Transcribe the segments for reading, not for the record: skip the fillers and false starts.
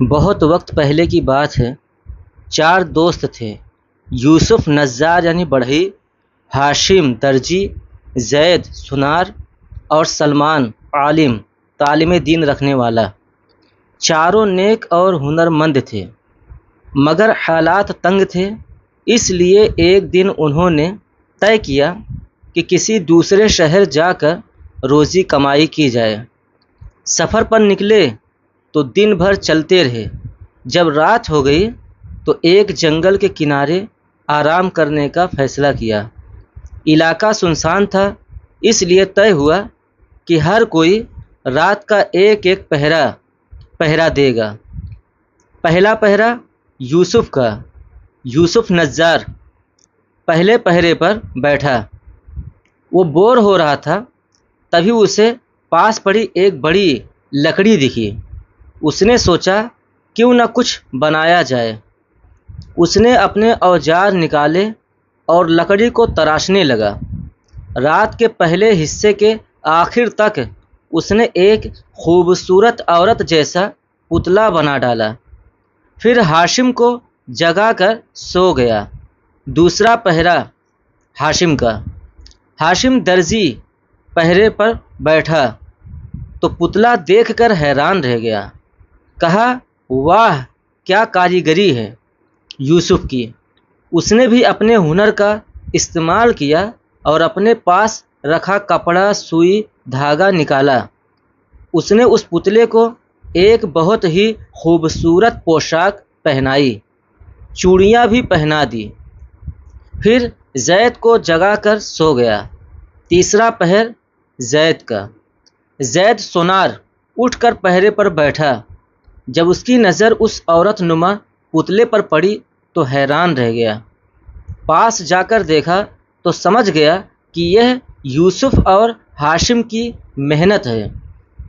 بہت وقت پہلے کی بات ہے۔ 4 دوست تھے: یوسف نجار یعنی بڑھئی، ہاشم درزی، زید سونار اور سلمان عالم تعلیم دین رکھنے والا۔ چاروں نیک اور ہنرمند تھے، مگر حالات تنگ تھے، اس لیے ایک دن انہوں نے طے کیا کہ کسی دوسرے شہر جا کر روزی کمائی کی جائے۔ سفر پر نکلے تو دن بھر چلتے رہے۔ جب رات ہو گئی تو ایک جنگل کے کنارے آرام کرنے کا فیصلہ کیا۔ علاقہ سنسان تھا، اس لیے طے ہوا کہ ہر کوئی رات کا ایک ایک پہرا دے گا۔ پہلا پہرا یوسف کا۔ یوسف نجار پہلے پہرے پر بیٹھا۔ وہ بور ہو رہا تھا، تبھی اسے پاس پڑی ایک بڑی لکڑی دکھی۔ اس نے سوچا کیوں نہ کچھ بنایا جائے۔ اس نے اپنے اوزار نکالے اور لکڑی کو تراشنے لگا۔ رات کے پہلے حصے کے آخر تک اس نے ایک خوبصورت عورت جیسا پتلا بنا ڈالا، پھر ہاشم کو جگا کر سو گیا۔ دوسرا پہرا ہاشم کا۔ ہاشم درزی پہرے پر بیٹھا تو پتلا دیکھ کر حیران رہ گیا۔ کہا، واہ کیا کاریگری ہے یوسف کی! اس نے بھی اپنے ہنر کا استعمال کیا اور اپنے پاس رکھا کپڑا، سوئی، دھاگا نکالا۔ اس نے اس پتلے کو ایک بہت ہی خوبصورت پوشاک پہنائی، چوڑیاں بھی پہنا دی، پھر زید کو جگا کر سو گیا۔ تیسرا پہر زید کا۔ زید سونار اٹھ کر پہرے پر بیٹھا۔ جب اس کی نظر اس عورت نما پتلے پر پڑی تو حیران رہ گیا۔ پاس جا کر دیکھا تو سمجھ گیا کہ یہ یوسف اور ہاشم کی محنت ہے۔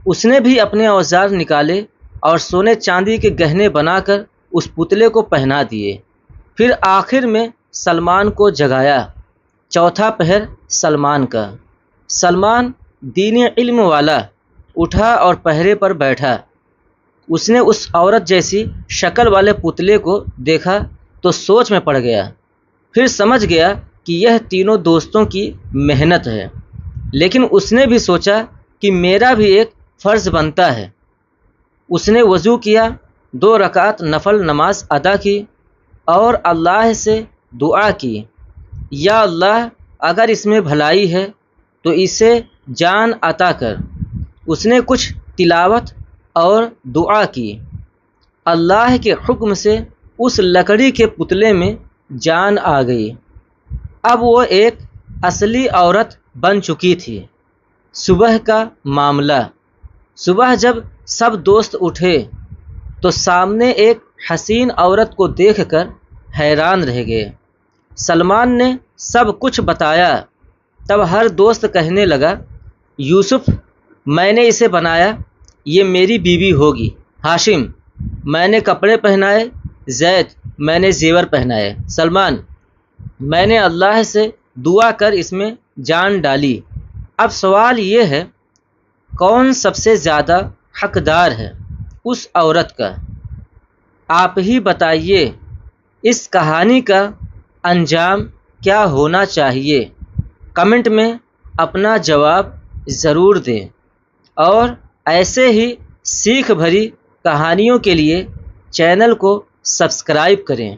اس نے بھی اپنے اوزار نکالے اور سونے چاندی کے گہنے بنا کر اس پتلے کو پہنا دیے، پھر آخر میں سلمان کو جگایا۔ چوتھا پہر سلمان کا۔ سلمان دینی علم والا اٹھا اور پہرے پر بیٹھا۔ اس نے اس عورت جیسی شکل والے پتلے کو دیکھا تو سوچ میں پڑ گیا، پھر سمجھ گیا کہ یہ تینوں دوستوں کی محنت ہے۔ لیکن اس نے بھی سوچا کہ میرا بھی ایک فرض بنتا ہے۔ اس نے وضو کیا، 2 رکعت نفل نماز ادا کی اور اللہ سے دعا کی، یا اللہ اگر اس میں بھلائی ہے تو اسے جان عطا کر۔ اس نے کچھ تلاوت اور دعا کی۔ اللہ کے حکم سے اس لکڑی کے پتلے میں جان آ گئی۔ اب وہ ایک اصلی عورت بن چکی تھی۔ صبح کا معاملہ۔ صبح جب سب دوست اٹھے تو سامنے ایک حسین عورت کو دیکھ کر حیران رہ گئے۔ سلمان نے سب کچھ بتایا۔ تب ہر دوست کہنے لگا، یوسف میں نے اسے بنایا، یہ میری بیوی ہوگی۔ ہاشم میں نے کپڑے پہنائے، زید میں نے زیور پہنائے، سلمان میں نے اللہ سے دعا کر اس میں جان ڈالی۔ اب سوال یہ ہے، کون سب سے زیادہ حقدار ہے اس عورت کا؟ آپ ہی بتائیے، اس کہانی کا انجام کیا ہونا چاہیے؟ کمنٹ میں اپنا جواب ضرور دیں، اور ایسے ہی سیکھ بھری کہانیوں کے لیے چینل کو سبسکرائب کریں۔